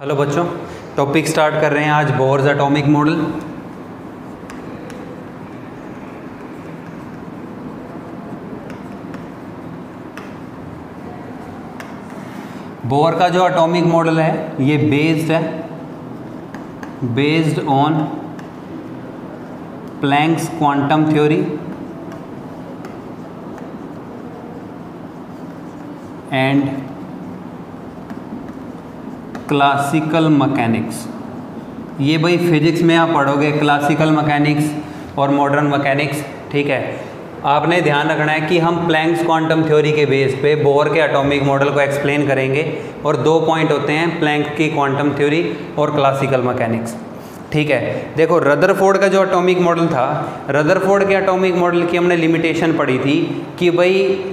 Hello बच्चों, topic start कर रहे हैं आज बोर्स एटॉमिक मॉडल। बोर का जो एटॉमिक मॉडल है ये based on Planck's quantum theory and classical mechanics. ये भाई फिजिक्स में आप पढ़ोगे क्लासिकल मैकेनिक्स और मॉडर्न मैकेनिक्स, ठीक है। आपने ध्यान रखना है कि हम प्लैंक्स क्वांटम थ्योरी के बेस पे बोर के एटॉमिक मॉडल को एक्सप्लेन करेंगे और दो पॉइंट होते हैं, प्लैंक की क्वांटम थ्योरी और क्लासिकल मैकेनिक्स, ठीक है। देखो रदरफोर्ड का जो एटॉमिक मॉडल था, रदरफोर्ड के एटॉमिक मॉडल की हमने लिमिटेशन पढ़ी थी कि भाई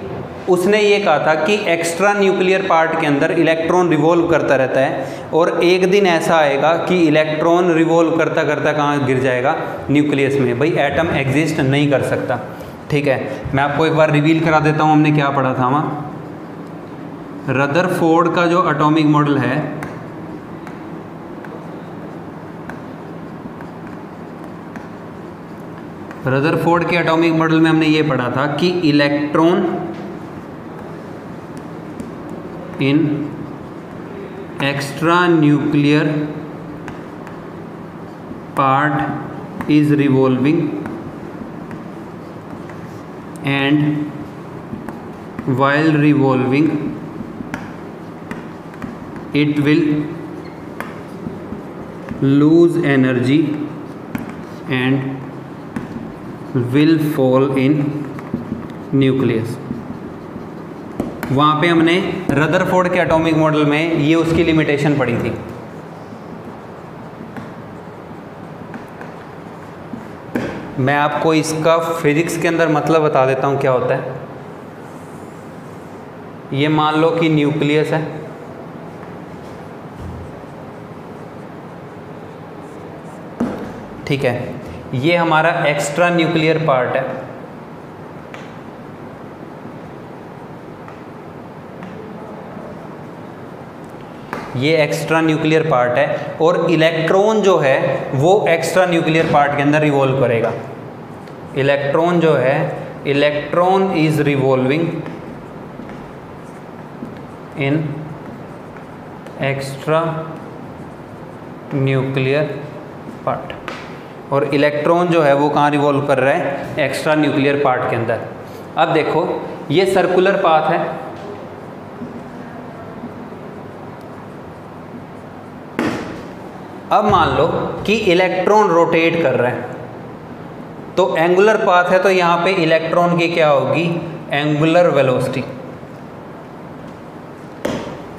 उसने ये कहा था कि एक्स्ट्रा न्यूक्लियर पार्ट के अंदर इलेक्ट्रॉन रिवॉल्व करता रहता है और एक दिन ऐसा आएगा कि इलेक्ट्रॉन रिवॉल्व करता करता कहाँ गिर जाएगा, न्यूक्लियस में। भाई एटम एग्जिस्ट नहीं कर सकता, ठीक है। मैं आपको एक बार रिवील करा देता हूँ हमने क्या पढ़ा था वहाँ। रदरफोर्ड का जो एटॉमिक मॉडल है रदरफोर्ड के एटॉमिक मॉडल में हमने ये पढ़ा था कि electron in extra nuclear part is revolving and while revolving it will lose energy and will fall in nucleus। वहाँ पे हमने रदरफोर्ड के एटॉमिक मॉडल में ये उसकी लिमिटेशन पढ़ी थी। मैं आपको इसका फिजिक्स के अंदर मतलब बता देता हूँ क्या होता है। ये मान लो कि न्यूक्लियस है, ठीक है। ये हमारा एक्स्ट्रा न्यूक्लियर पार्ट है, ये एक्स्ट्रा न्यूक्लियर पार्ट है और इलेक्ट्रॉन जो है वो एक्स्ट्रा न्यूक्लियर पार्ट के अंदर रिवॉल्व करेगा। इलेक्ट्रॉन जो है, electron is revolving in extra nuclear part, और इलेक्ट्रॉन जो है वो कहाँ रिवॉल्व कर रहा है, एक्स्ट्रा न्यूक्लियर पार्ट के अंदर। अब देखो ये सर्कुलर पाथ है, अब मान लो कि इलेक्ट्रॉन रोटेट कर रहा है तो एंगुलर पाथ है, तो यहाँ पे इलेक्ट्रॉन की क्या होगी, एंगुलर वेलोसिटी।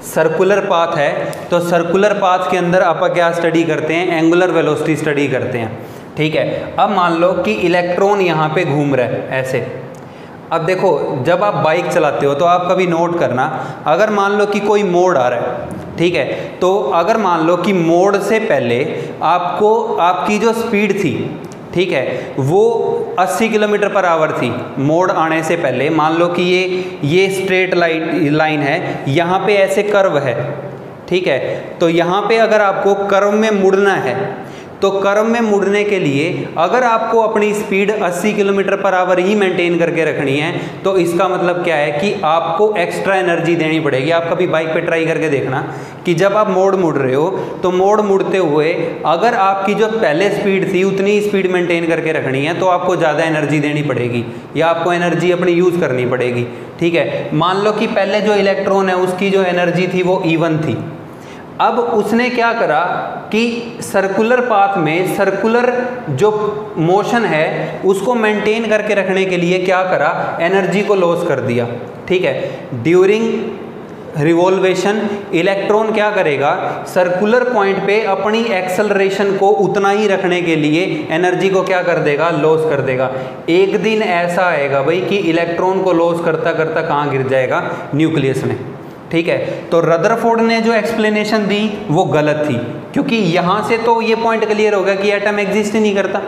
सर्कुलर पाथ है तो सर्कुलर पाथ के अंदर आप क्या स्टडी करते हैं, एंगुलर वेलोसिटी स्टडी करते हैं, ठीक है। अब मान लो कि इलेक्ट्रॉन यहाँ पे घूम रहा है ऐसे। अब देखो जब आप बाइक चलाते हो तो आप कभी नोट करना, अगर मान लो कि कोई मोड़ आ रहा है, ठीक है, तो अगर मान लो कि मोड़ से पहले आपको आपकी जो स्पीड थी, ठीक है, वो 80 किलोमीटर पर आवर थी मोड़ आने से पहले। मान लो कि ये स्ट्रेट लाइन है, यहाँ पे ऐसे कर्व है, ठीक है। तो यहाँ पे अगर आपको कर्व में मुड़ना है तो कर्व में मुड़ने के लिए अगर आपको अपनी स्पीड 80 किलोमीटर पर आवर ही मेंटेन करके रखनी है तो इसका मतलब क्या है कि आपको एक्स्ट्रा एनर्जी देनी पड़ेगी। आप कभी बाइक पे ट्राई करके देखना कि जब आप मोड़ मुड़ रहे हो तो मोड़ मुड़ते हुए अगर आपकी जो पहले स्पीड थी उतनी ही स्पीड मेंटेन करके रखनी है तो आपको ज़्यादा एनर्जी देनी पड़ेगी या आपको एनर्जी अपनी यूज़ करनी पड़ेगी, ठीक है। मान लो कि पहले जो इलेक्ट्रॉन है उसकी जो एनर्जी थी वो E1 थी। अब उसने क्या करा कि सर्कुलर पाथ में सर्कुलर जो मोशन है उसको मेंटेन करके रखने के लिए क्या करा, एनर्जी को लॉस कर दिया, ठीक है। ड्यूरिंग रिवॉल्वेशन इलेक्ट्रॉन क्या करेगा, सर्कुलर पॉइंट पे अपनी एक्सेलरेशन को उतना ही रखने के लिए एनर्जी को क्या कर देगा, लॉस कर देगा। एक दिन ऐसा आएगा भाई कि इलेक्ट्रॉन को लॉस करता करता कहाँ गिर जाएगा, न्यूक्लियस में, ठीक है। तो रदरफोर्ड ने जो एक्सप्लेनेशन दी वो गलत थी, क्योंकि यहाँ से तो ये पॉइंट क्लियर हो गया कि एटम एग्जिस्ट ही नहीं करता।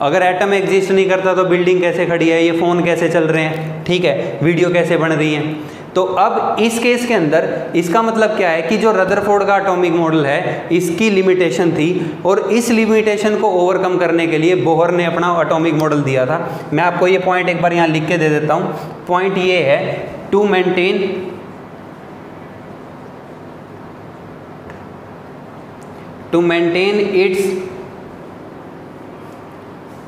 अगर एटम एग्जिस्ट नहीं करता तो बिल्डिंग कैसे खड़ी है, ये फ़ोन कैसे चल रहे हैं, ठीक है, वीडियो कैसे बन रही हैं। तो अब इस केस के अंदर इसका मतलब क्या है कि जो रदरफोर्ड का एटॉमिक मॉडल है इसकी लिमिटेशन थी, और इस लिमिटेशन को ओवरकम करने के लिए बोहर ने अपना एटॉमिक मॉडल दिया था। मैं आपको ये पॉइंट एक बार यहाँ लिख के दे देता हूँ। पॉइंट ये है, to maintain its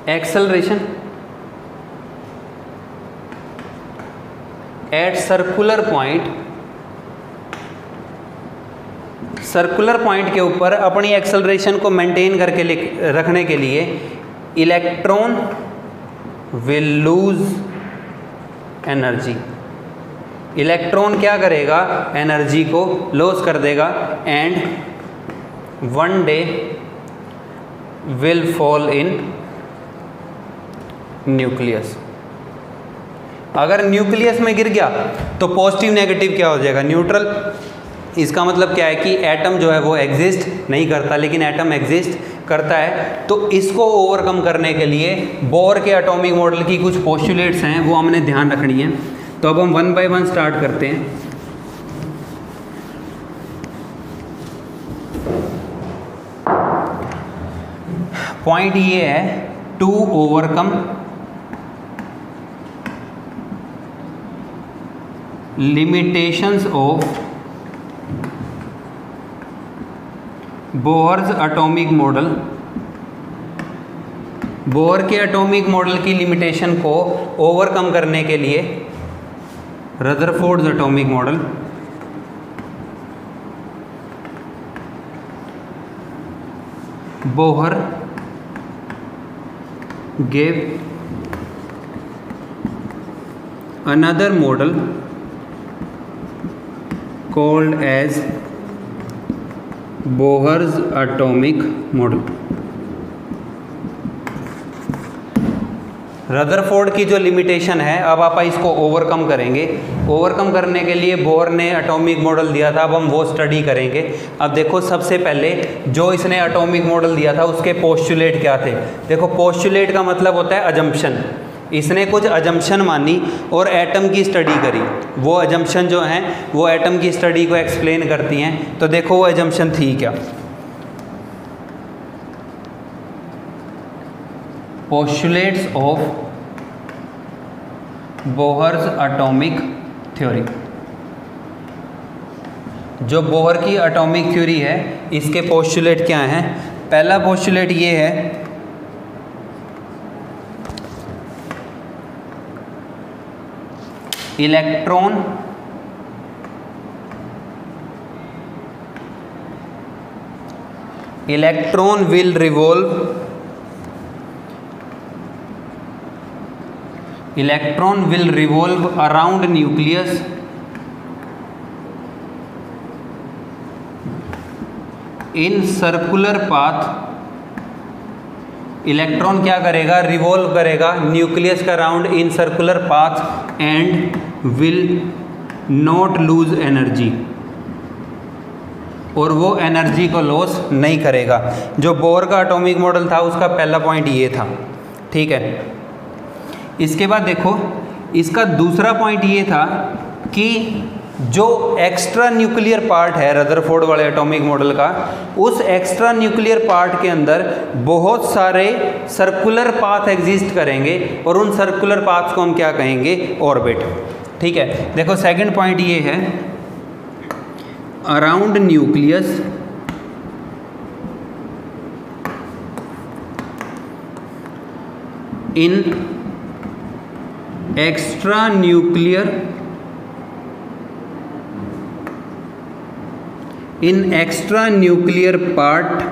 acceleration at circular point के ऊपर अपनी एक्सेलरेशन को मेंटेन करके रखने के लिए electron will lose energy. Electron क्या करेगा, एनर्जी को लॉस कर देगा, and one day will fall in nucleus. अगर न्यूक्लियस में गिर गया तो पॉजिटिव नेगेटिव क्या हो जाएगा, न्यूट्रल। इसका मतलब क्या है कि एटम जो है वो एग्जिस्ट नहीं करता, लेकिन एटम एग्जिस्ट करता है। तो इसको ओवरकम करने के लिए बोर के एटॉमिक मॉडल की कुछ पोस्टुलेट्स हैं, वो हमने ध्यान रखनी है। तो अब हम वन बाय वन स्टार्ट करते हैं। पॉइंट ये है, to overcome limitations of Bohr's atomic model. Bohr के एटॉमिक मॉडल की लिमिटेशन को ओवरकम करने के लिए Rutherford's atomic model Bohr gave another model called as Bohr's atomic model। Rutherford की जो लिमिटेशन है, अब आप इसको ओवरकम करेंगे। ओवरकम करने के लिए बोहर ने एटॉमिक मॉडल दिया था, अब हम वो स्टडी करेंगे। अब देखो, सबसे पहले जो इसने एटॉमिक मॉडल दिया था उसके पोस्टुलेट क्या थे। देखो, पोस्टुलेट का मतलब होता है अजम्पशन। इसने कुछ अजम्पशन मानी और एटम की स्टडी करी। वो अजम्पशन जो हैं वो एटम की स्टडी को एक्सप्लेन करती हैं। तो देखो वो अजम्पशन थी क्या, postulates of Bohr's atomic theory. जो बोहर की एटॉमिक थ्योरी है इसके पोस्टुलेट क्या हैं। पहला पोस्टुलेट ये है, electron will revolve around nucleus in circular path. Electron क्या करेगा, रिवॉल्व करेगा न्यूक्लियस का around in circular path and will not lose energy, और वो एनर्जी को लॉस नहीं करेगा। जो बोर का एटॉमिक मॉडल था उसका पहला पॉइंट ये था, ठीक है। इसके बाद देखो, इसका दूसरा पॉइंट ये था कि जो एक्स्ट्रा न्यूक्लियर पार्ट है रदरफोर्ड वाले एटॉमिक मॉडल का, उस एक्स्ट्रा न्यूक्लियर पार्ट के अंदर बहुत सारे सर्कुलर पाथ एग्जिस्ट करेंगे, और उन सर्कुलर पाथ्स को हम क्या कहेंगे, ऑर्बिट, ठीक है। देखो, सेकंड पॉइंट ये है, around nucleus in extra nuclear part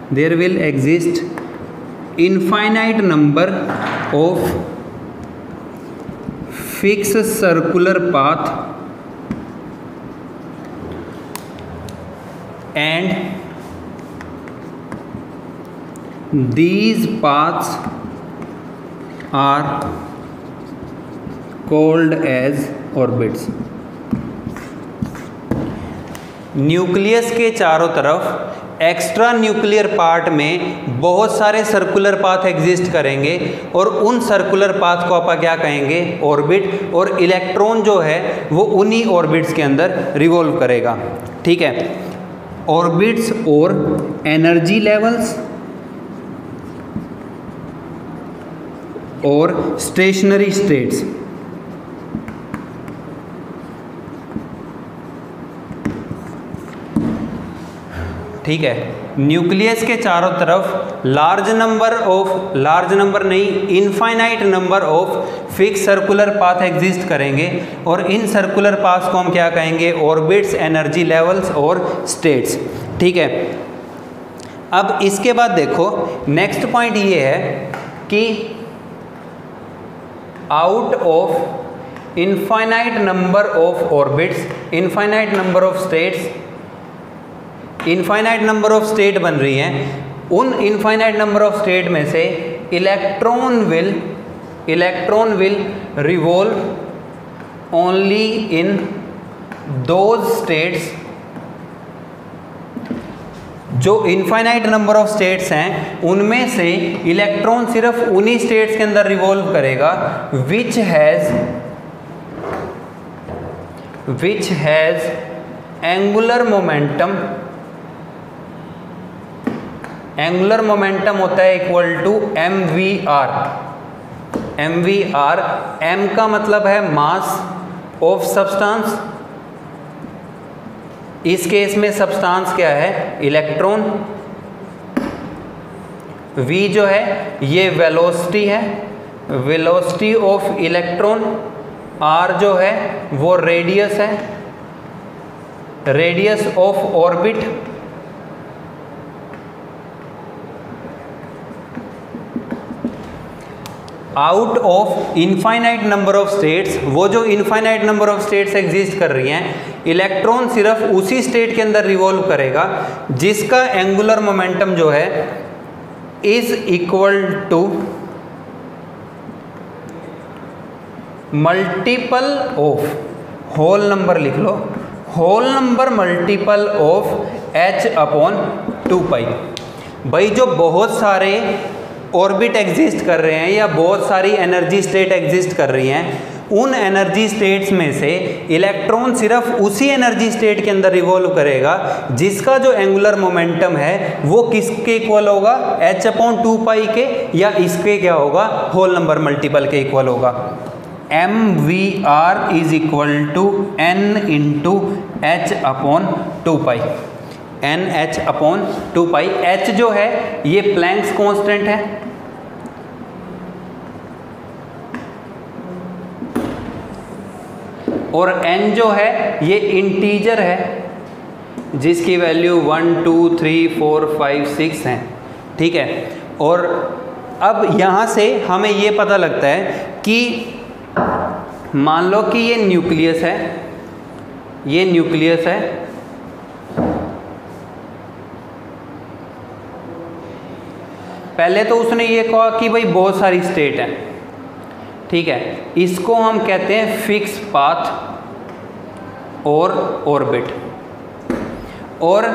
there will exist infinite number of fixed circular path and these paths are called as orbits। Nucleus के चारों तरफ एक्स्ट्रा न्यूक्लियर पार्ट में बहुत सारे सर्कुलर पाथ एग्जिस्ट करेंगे और उन सर्कुलर पाथ को आप क्या कहेंगे, ऑर्बिट, और इलेक्ट्रॉन जो है वो उन्हीं ऑर्बिट्स के अंदर रिवॉल्व करेगा। ठीक है, ऑर्बिट्स और एनर्जी लेवल्स और स्टेशनरी स्टेट्स। ठीक है, न्यूक्लियस के चारों तरफ लार्ज नंबर नहीं, infinite number of fix circular path exist करेंगे और इन सर्कुलर पाथ को हम क्या कहेंगे, ऑर्बिट्स, एनर्जी लेवल्स और स्टेट्स। ठीक है, अब इसके बाद देखो नेक्स्ट पॉइंट ये है कि out of infinite number of orbits, infinite number of states, infinite number of state बन रही हैं, उन इनफाइनाइट नंबर ऑफ स्टेट में से electron will revolve only in those states, जो इनफाइनाइट नंबर ऑफ स्टेट्स हैं उनमें से इलेक्ट्रॉन सिर्फ उन्हीं स्टेट्स के अंदर रिवॉल्व करेगा which has angular momentum. Angular momentum होता है इक्वल टू mvr। m का मतलब है मास ऑफ सब्सटेंस, इस केस में सब्सटेंस क्या है, इलेक्ट्रॉन। v जो है ये वेलोसिटी है, वेलोसिटी ऑफ इलेक्ट्रॉन। r जो है वो रेडियस है, radius of orbit. Out of infinite number of states, वो जो infinite number of states exist कर रही हैं, इलेक्ट्रॉन सिर्फ उसी स्टेट के अंदर रिवॉल्व करेगा जिसका एंगुलर मोमेंटम जो है is equal to multiple of, whole number लिख लो, whole number multiple of h/2π। भाई जो बहुत सारे ऑर्बिट एग्जिस्ट कर रहे हैं या बहुत सारी एनर्जी स्टेट एग्जिस्ट कर रही हैं, उन एनर्जी स्टेट्स में से इलेक्ट्रॉन सिर्फ उसी एनर्जी स्टेट के अंदर रिवॉल्व करेगा जिसका जो एंगुलर मोमेंटम है वो किसके इक्वल होगा, h/2π के, या इसके क्या होगा, होल नंबर मल्टीपल के इक्वल होगा। mvr is equal to n into h/2π, nh/2π। h जो है ये प्लैंक्स कांस्टेंट है, और n जो है ये इंटीजर है जिसकी वैल्यू 1 2 3 4 5 6 है। ठीक है, और अब यहाँ से हमें ये पता लगता है कि मान लो कि ये न्यूक्लियस है, ये न्यूक्लियस है, पहले तो उसने ये कहा कि भाई बहुत सारी स्टेट है। ठीक है, इसको हम कहते हैं फिक्स पाथ और ऑर्बिट। और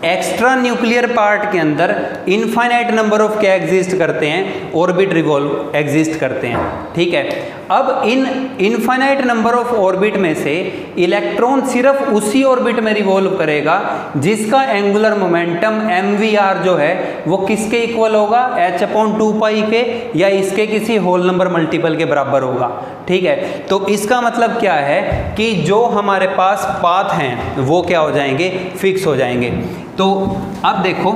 एक्स्ट्रा न्यूक्लियर पार्ट के अंदर इनफाइनाइट नंबर ऑफ क्या एग्जिस्ट करते हैं, ऑर्बिट रिवॉल्व एग्जिस्ट करते हैं। ठीक है, अब इन इनफाइनाइट नंबर ऑफ ऑर्बिट में से इलेक्ट्रॉन सिर्फ उसी ऑर्बिट में रिवॉल्व करेगा जिसका एंगुलर मोमेंटम mvr जो है वो किसके इक्वल होगा, h/2π के, या इसके किसी होल नंबर मल्टीपल के बराबर होगा। ठीक है, तो इसका मतलब क्या है कि जो हमारे पास पाथ हैं वो क्या हो जाएंगे, फिक्स हो जाएंगे। तो अब देखो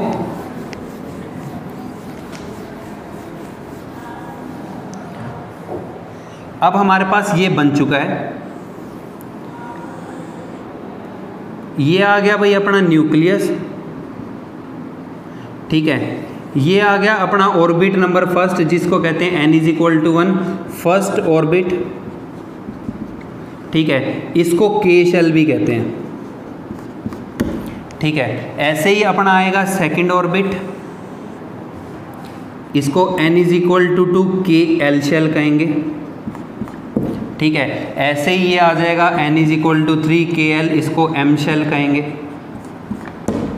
अब हमारे पास ये बन चुका है, ये आ गया भाई अपना न्यूक्लियस। ठीक है, ये आ गया अपना ऑर्बिट नंबर फर्स्ट जिसको कहते हैं n is equal to 1, first orbit. ठीक है, इसको k शेल भी कहते हैं। ठीक है, ऐसे ही अपना आएगा सेकंड ऑर्बिट, इसको n is equal to 2 k l shell कहेंगे। ठीक है, ऐसे ही ये आ जाएगा n is equal to 3 k l, इसको m शेल कहेंगे।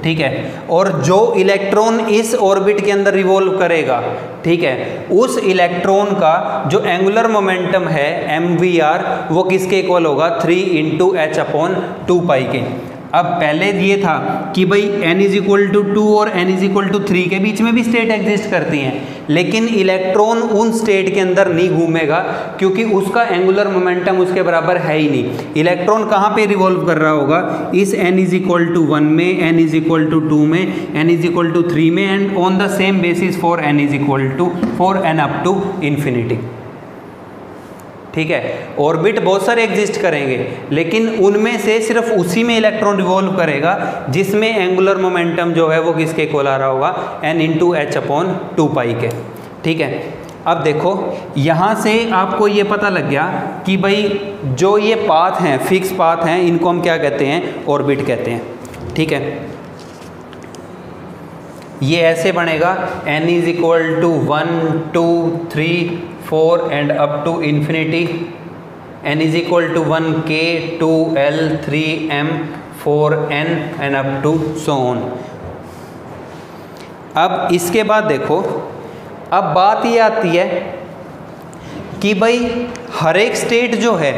ठीक है। और जो इलेक्ट्रॉन इस ऑर्बिट के अंदर रिवॉल्व करेगा, ठीक है, उस इलेक्ट्रॉन का जो एंगुलर मोमेंटम है mvr वो किसके इक्वल होगा 3 × h/2π के। अब पहले ये था कि भाई n = 2 और n = 3 के बीच में भी स्टेट एग्जिस्ट करती हैं, लेकिन इलेक्ट्रॉन उन स्टेट के अंदर नहीं घूमेगा क्योंकि उसका एंगुलर मोमेंटम उसके बराबर है ही नहीं। इलेक्ट्रॉन कहाँ पे रिवॉल्व कर रहा होगा, इस n = 1 में, n = 2 में, n = 3 में, and on the same basis for n up to infinity। ठीक है, ऑर्बिट बहुत सारे एग्जिस्ट करेंगे, लेकिन उनमें से सिर्फ उसी में इलेक्ट्रॉन रिवॉल्व करेगा जिसमें एंगुलर मोमेंटम जो है वो किसके इक्वल आ रहा होगा n × h/2π के। ठीक है, अब देखो यहाँ से आपको ये पता लग गया कि भाई जो ये पाथ हैं, फिक्स पाथ हैं, इनको हम क्या कहते हैं, ऑर्बिट कहते हैं। ठीक है, ये ऐसे बनेगा n = 1 2 3 4 and up to infinity, n = 1k 2l 3m 4n and up to so on. अब इसके बाद देखो, अब बात ये आती है कि भाई हर एक स्टेट जो है,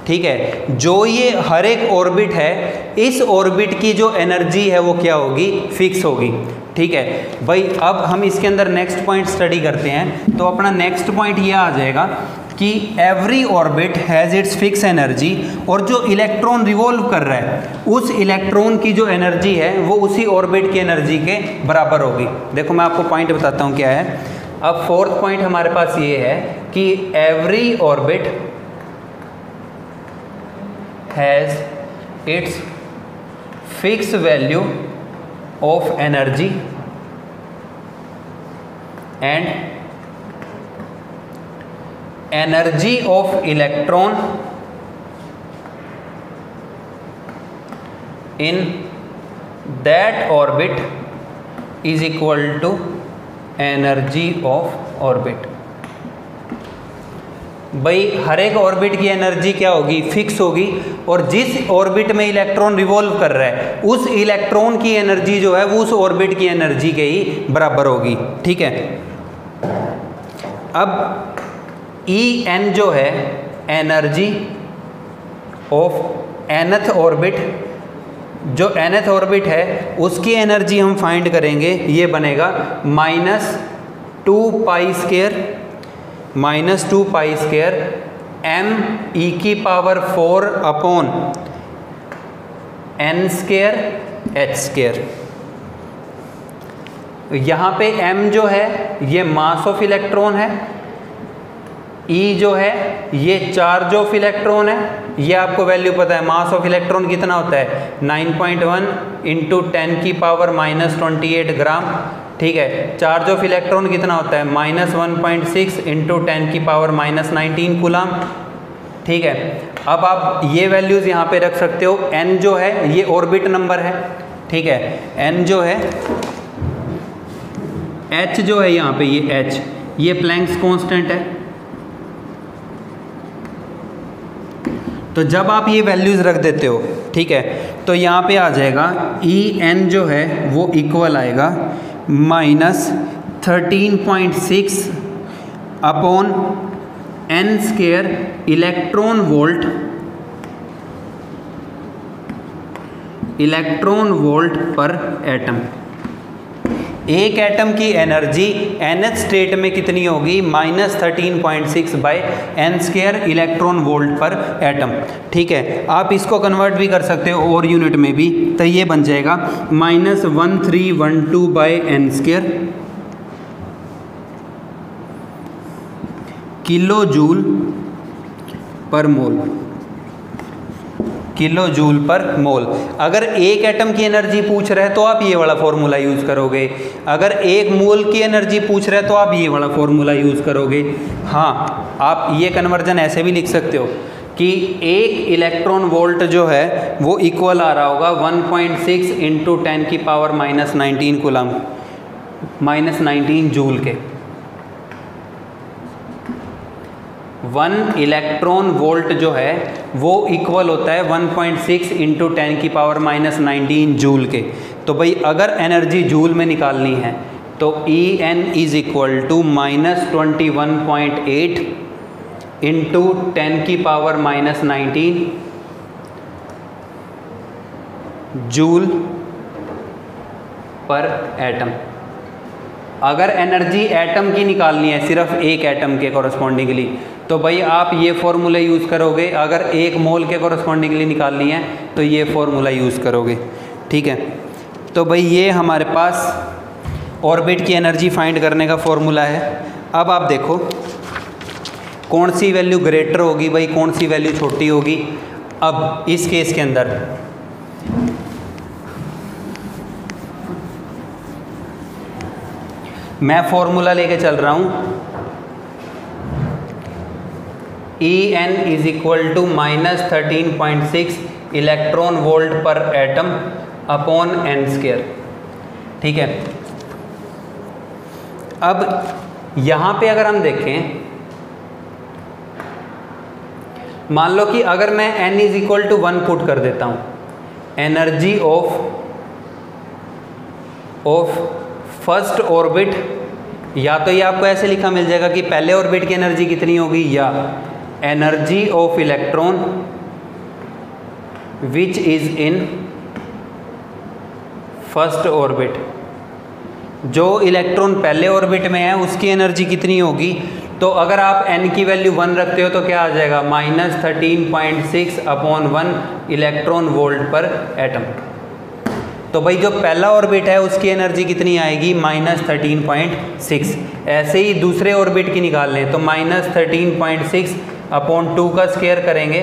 ठीक है, जो ये हर एक ऑर्बिट है, इस ऑर्बिट की जो एनर्जी है वो क्या होगी, फिक्स होगी। ठीक है भाई, अब हम इसके अंदर नेक्स्ट पॉइंट स्टडी करते हैं। तो अपना नेक्स्ट पॉइंट ये आ जाएगा कि every orbit has its fix energy, और जो इलेक्ट्रॉन रिवॉल्व कर रहा है उस इलेक्ट्रॉन की जो एनर्जी है वो उसी ऑर्बिट की एनर्जी के बराबर होगी। देखो मैं आपको पॉइंट बताता हूँ क्या है। अब फोर्थ पॉइंट हमारे पास ये है कि every orbit has its fix value of energy and energy of electron in that orbit is equal to energy of orbit। भाई हर एक ऑर्बिट की एनर्जी क्या होगी, फिक्स होगी, और जिस ऑर्बिट में इलेक्ट्रॉन रिवॉल्व कर रहा है उस इलेक्ट्रॉन की एनर्जी जो है वो उस ऑर्बिट की एनर्जी के ही बराबर होगी। ठीक है, अब En जो है एनर्जी ऑफ nth ऑर्बिट, जो nth ऑर्बिट है उसकी एनर्जी हम फाइंड करेंगे, ये बनेगा -2π² m⁴n²h²। यहाँ पे m जो है ये मास ऑफ इलेक्ट्रॉन है, E जो है ये चार्ज ऑफ इलेक्ट्रॉन है, ये आपको वैल्यू पता है। मास ऑफ इलेक्ट्रॉन कितना होता है, 9.1 × 10⁻⁻28 ग्राम। ठीक है, चार्ज ऑफ इलेक्ट्रॉन कितना होता है, -1.6 × 10⁻⁻19 कूलम। ठीक है, अब आप ये वैल्यूज़ यहाँ पे रख सकते हो। n जो है ये ऑर्बिट नंबर है, ठीक है, n जो है, h जो है यहाँ पे ये h, ये प्लैंक्स कांस्टेंट है। तो जब आप ये वैल्यूज़ रख देते हो, ठीक है, तो यहाँ पे आ जाएगा En जो है वो इक्वल आएगा -13.6 अपॉन n² इलेक्ट्रॉन वोल्ट पर एटम। एक एटम की एनर्जी nth स्टेट में कितनी होगी, -13.6/n² इलेक्ट्रॉन वोल्ट पर एटम। ठीक है, आप इसको कन्वर्ट भी कर सकते हो और यूनिट में भी, तो ये बन जाएगा -1312/n² किलो जूल पर मोल। किलो जूल पर मोल। अगर एक एटम की एनर्जी पूछ रहे हैं तो आप ये वाला फॉर्मूला यूज़ करोगे, अगर एक मोल की एनर्जी पूछ रहे हैं तो आप ये वाला फॉर्मूला यूज़ करोगे। हाँ, आप ये कन्वर्जन ऐसे भी लिख सकते हो कि एक इलेक्ट्रॉन वोल्ट जो है वो इक्वल आ रहा होगा 1.6 × 10⁻⁻19 कूलम, -19 जूल के। 1 इलेक्ट्रॉन वोल्ट जो है वो इक्वल होता है 1.6 × 10⁻⁻19 जूल के। तो भाई अगर एनर्जी जूल में निकालनी है तो En is equal to -21.8 into 10⁻⁻19 joule पर एटम। अगर एनर्जी एटम की निकालनी है, सिर्फ एक एटम के कॉरस्पॉन्डिंगली, तो भाई आप ये फॉर्मूला यूज़ करोगे। अगर एक मोल के कॉरस्पॉन्डिंगली निकालनी है तो ये फॉर्मूला यूज़ करोगे। ठीक है, तो भाई ये हमारे पास ऑर्बिट की एनर्जी फाइंड करने का फॉर्मूला है। अब आप देखो कौन सी वैल्यू ग्रेटर होगी भाई, कौन सी वैल्यू छोटी होगी। अब इस केस के अंदर मैं फॉर्मूला लेके चल रहा हूं, En is equal to -13.6 electron volt पर एटम अपॉन n²। ठीक है, अब यहां पे अगर हम देखें, मान लो कि अगर मैं n is equal to 1 put कर देता हूं, एनर्जी ऑफ फर्स्ट ऑर्बिट, या तो ये आपको ऐसे लिखा मिल जाएगा कि पहले ऑर्बिट की एनर्जी कितनी होगी, या energy of electron which is in first orbit. जो इलेक्ट्रॉन पहले ऑर्बिट में है उसकी एनर्जी कितनी होगी। तो अगर आप n की वैल्यू 1 रखते हो तो क्या आ जाएगा, -13.6 अपॉन 1 इलेक्ट्रॉन वोल्ट पर एटम। तो भाई जो पहला ऑर्बिट है उसकी एनर्जी कितनी आएगी, -13.6। ऐसे ही दूसरे ऑर्बिट की निकाल लें तो -13.6 अपॉन 2 का स्क्वायर करेंगे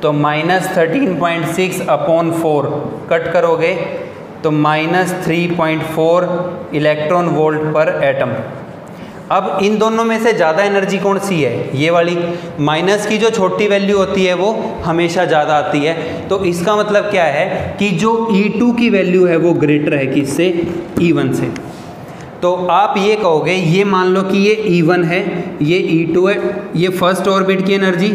तो -13.6 अपॉन 4 कट करोगे तो -3.4 इलेक्ट्रॉन वोल्ट पर एटम। अब इन दोनों में से ज़्यादा एनर्जी कौन सी है, ये वाली। माइनस की जो छोटी वैल्यू होती है वो हमेशा ज़्यादा आती है। तो इसका मतलब क्या है कि जो E2 की वैल्यू है वो ग्रेटर है किससे, E1 से। तो आप ये कहोगे, ये मान लो कि ये E1 है, ये E2 है, ये फर्स्ट ऑर्बिट की एनर्जी,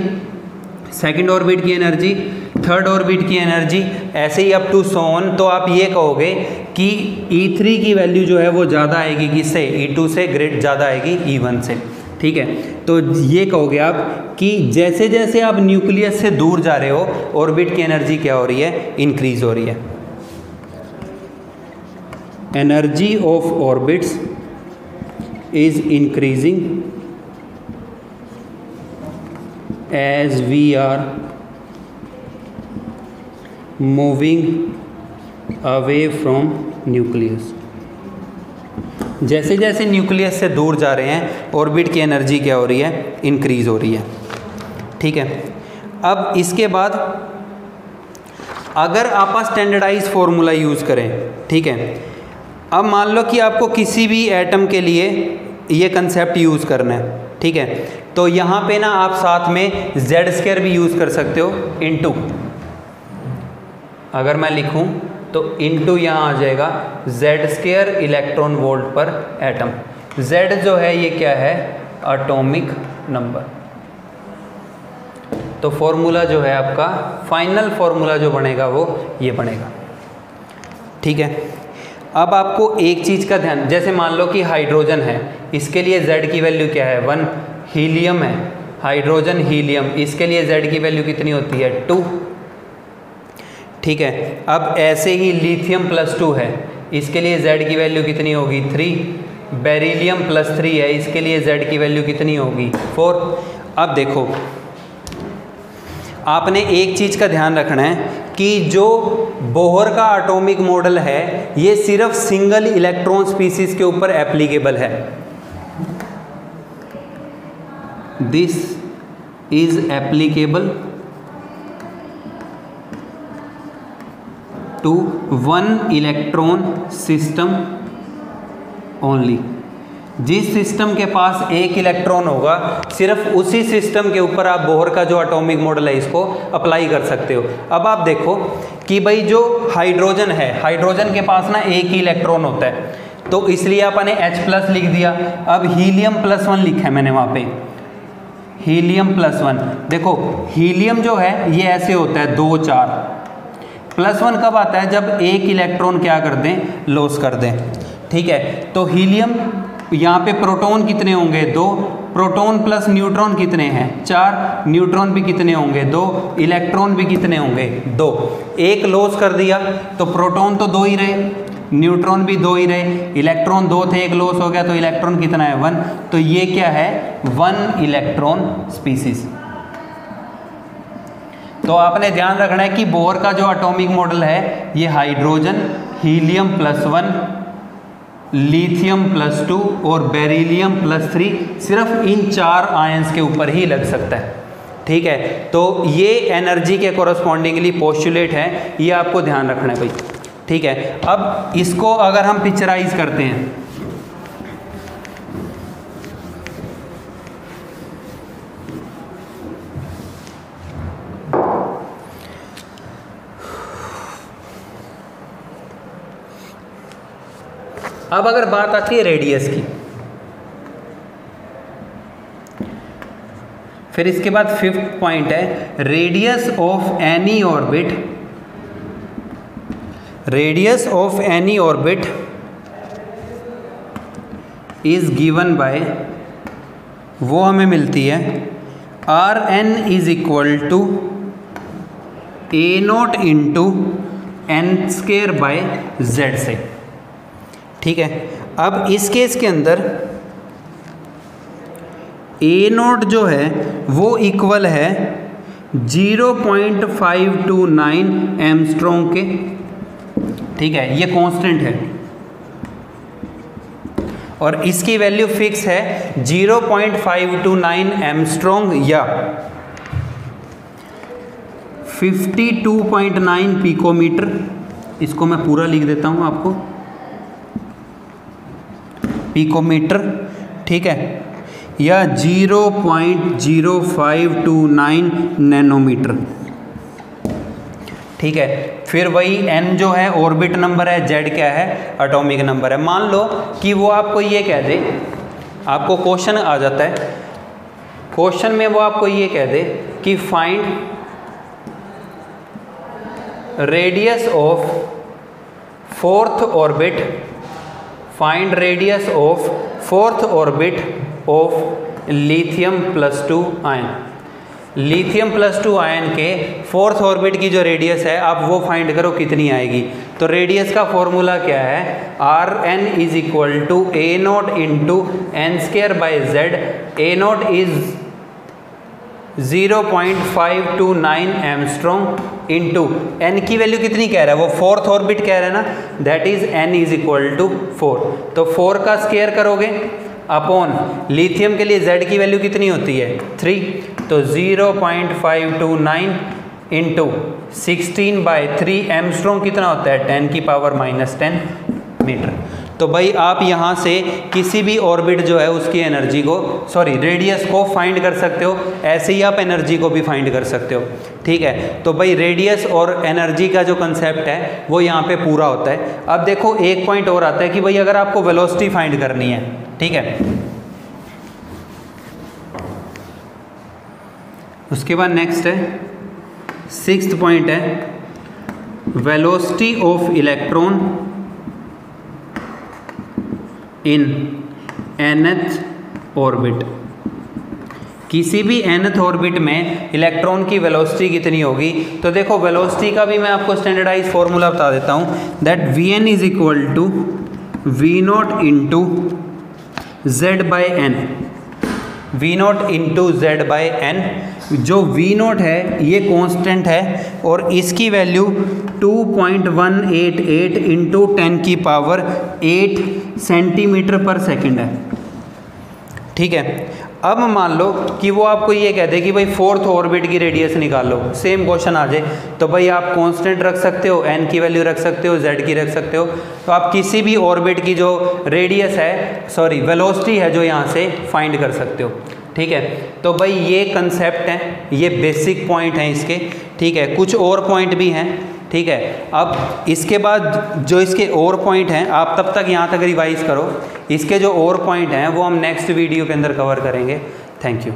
सेकंड ऑर्बिट की एनर्जी, थर्ड ऑर्बिट की एनर्जी, ऐसे ही अप टू सो ऑन। तो आप ये कहोगे कि E3 की वैल्यू जो है वो ज़्यादा आएगी किससे, E2 से ग्रेट ज़्यादा आएगी E1 से। ठीक है, तो ये कहोगे आप कि जैसे जैसे आप न्यूक्लियस से दूर जा रहे हो ऑर्बिट की एनर्जी क्या हो रही है, इंक्रीज हो रही है। Energy of orbits is increasing as we are moving away from nucleus। जैसे जैसे न्यूक्लियस से दूर जा रहे हैं ऑर्बिट की एनर्जी क्या हो रही है, इंक्रीज हो रही है। ठीक है, अब इसके बाद अगर आप स्टैंडर्डाइज फॉर्मूला यूज़ करें, ठीक है, अब मान लो कि आपको किसी भी एटम के लिए ये कंसेप्ट यूज़ करना है। ठीक है, तो यहाँ पे ना आप साथ में z² भी यूज़ कर सकते हो, इनटू, अगर मैं लिखूँ तो इनटू यहाँ आ जाएगा z² इलेक्ट्रॉन वोल्ट पर एटम। z जो है ये क्या है, एटॉमिक नंबर। तो फॉर्मूला जो है आपका फाइनल फॉर्मूला जो बनेगा वो ये बनेगा। ठीक है, अब आपको एक चीज़ का ध्यान, जैसे मान लो कि हाइड्रोजन है, इसके लिए z की वैल्यू क्या है, 1। हीलियम है, हाइड्रोजन हीलियम, इसके लिए z की वैल्यू कितनी होती है, 2। ठीक है, अब ऐसे ही लिथियम +2 है, इसके लिए z की वैल्यू कितनी होगी, 3। बेरिलियम +3 है, इसके लिए z की वैल्यू कितनी होगी, 4। अब देखो आपने एक चीज़ का ध्यान रखना है कि जो बोहर का एटॉमिक मॉडल है ये सिर्फ सिंगल इलेक्ट्रॉन स्पीसीज के ऊपर एप्लीकेबल है। This is applicable to 1 electron system only. जिस सिस्टम के पास एक इलेक्ट्रॉन होगा सिर्फ उसी सिस्टम के ऊपर आप बोहर का जो एटॉमिक मॉडल है इसको अप्लाई कर सकते हो। अब आप देखो कि भाई जो हाइड्रोजन है, हाइड्रोजन के पास ना एक ही इलेक्ट्रॉन होता है, तो इसलिए आपने H+ लिख दिया। अब हीलियम +1 लिखा है मैंने वहाँ पे, हीलियम +1। देखो हीलियम जो है ये ऐसे होता है 2 4, +1 कब आता है? जब एक इलेक्ट्रॉन क्या कर दें, लॉस कर दें। ठीक है, तो हीलियम यहाँ पे प्रोटॉन कितने होंगे? 2, प्रोटॉन प्लस न्यूट्रॉन कितने हैं? 4, न्यूट्रॉन भी कितने होंगे? 2, इलेक्ट्रॉन भी कितने होंगे? 2। एक लॉस कर दिया तो प्रोटॉन तो 2 ही रहे, न्यूट्रॉन भी 2 ही रहे, इलेक्ट्रॉन 2 थे, एक लॉस हो गया तो इलेक्ट्रॉन कितना है? 1। तो ये क्या है? 1 इलेक्ट्रॉन स्पीसीज। तो आपने ध्यान रखना है कि बोर का जो एटॉमिक मॉडल है ये हाइड्रोजन, हीलियम +1, लिथियम +2 और बेरिलियम +3 सिर्फ इन 4 आयंस के ऊपर ही लग सकता है। ठीक है, तो ये एनर्जी के कोरस्पॉन्डिंगली पोस्टुलेट है, ये आपको ध्यान रखना है भाई। ठीक है, अब इसको अगर हम पिक्चराइज करते हैं, अब अगर बात आती है रेडियस की, फिर इसके बाद 5th पॉइंट है radius of any orbit. Radius of any orbit is given by, वो हमें मिलती है Rn is equal to A0 into n² by z से। ठीक है, अब इस केस के अंदर A0 जो है वो इक्वल है 0.529 एंगस्ट्रॉम के। ठीक है, ये कांस्टेंट है और इसकी वैल्यू फिक्स है 0.529 एंगस्ट्रॉम या 52.9 पिकोमीटर। इसको मैं पूरा लिख देता हूँ आपको, पिकोमीटर। ठीक है, या 0.0529 नैनोमीटर। ठीक है, फिर वही n जो है ऑर्बिट नंबर है, z क्या है? एटॉमिक नंबर है। मान लो कि वो आपको ये कह दे, आपको क्वेश्चन आ जाता है, क्वेश्चन में वो आपको ये कह दे कि find radius of 4th orbit, find radius of 4th orbit of lithium +2 ion. Lithium +2 ion के 4th ऑर्बिट की जो रेडियस है आप वो फाइंड करो कितनी आएगी। तो रेडियस का फॉर्मूला क्या है? Rn is equal to A0 into n² by z। A0 is 0.529 angstrom into n की वैल्यू कितनी कह रहा है? वो 4th ऑर्बिट कह रहा है ना, that is n is equal to 4। तो 4 का स्क्वायर करोगे अपॉन लिथियम के लिए z की वैल्यू कितनी होती है? 3। तो 0.529 इंटू 16/3 एंगस्ट्रॉम कितना होता है? 10⁻⁻10 मीटर। तो भाई आप यहाँ से किसी भी ऑर्बिट जो है उसकी एनर्जी को, सॉरी रेडियस को फाइंड कर सकते हो, ऐसे ही आप एनर्जी को भी फाइंड कर सकते हो। ठीक है, तो भाई रेडियस और एनर्जी का जो कंसेप्ट है वो यहाँ पे पूरा होता है। अब देखो एक पॉइंट और आता है कि भाई अगर आपको वेलोसिटी फाइंड करनी है, ठीक है, उसके बाद नेक्स्ट है 6th पॉइंट है velocity of electron in nth orbit. किसी भी nth ऑर्बिट में इलेक्ट्रॉन की वेलोसिटी कितनी होगी? तो देखो वेलोसिटी का भी मैं आपको स्टैंडर्डाइज फॉर्मूला बता देता हूँ, that Vn is equal to V0 into z by n. V0 into z by n. जो V0 है ये कांस्टेंट है और इसकी वैल्यू 2.188 इंटू 10⁸ सेंटीमीटर पर सेकंड है। ठीक है, अब मान लो कि वो आपको ये कह दे कि भाई 4th ऑर्बिट की रेडियस निकालो, सेम क्वेश्चन आ जाए, तो भाई आप कांस्टेंट रख सकते हो, n की वैल्यू रख सकते हो, z की रख सकते हो। तो आप किसी भी ऑर्बिट की जो रेडियस है, सॉरी वेलोसिटी है, जो यहाँ से फाइंड कर सकते हो। ठीक है, तो भाई ये कंसेप्ट है, ये बेसिक पॉइंट हैं इसके। ठीक है, कुछ और पॉइंट भी हैं। ठीक है, अब इसके बाद जो इसके और पॉइंट हैं आप तब तक यहाँ तक रिवाइज करो, इसके जो और पॉइंट हैं वो हम नेक्स्ट वीडियो के अंदर कवर करेंगे। Thank you.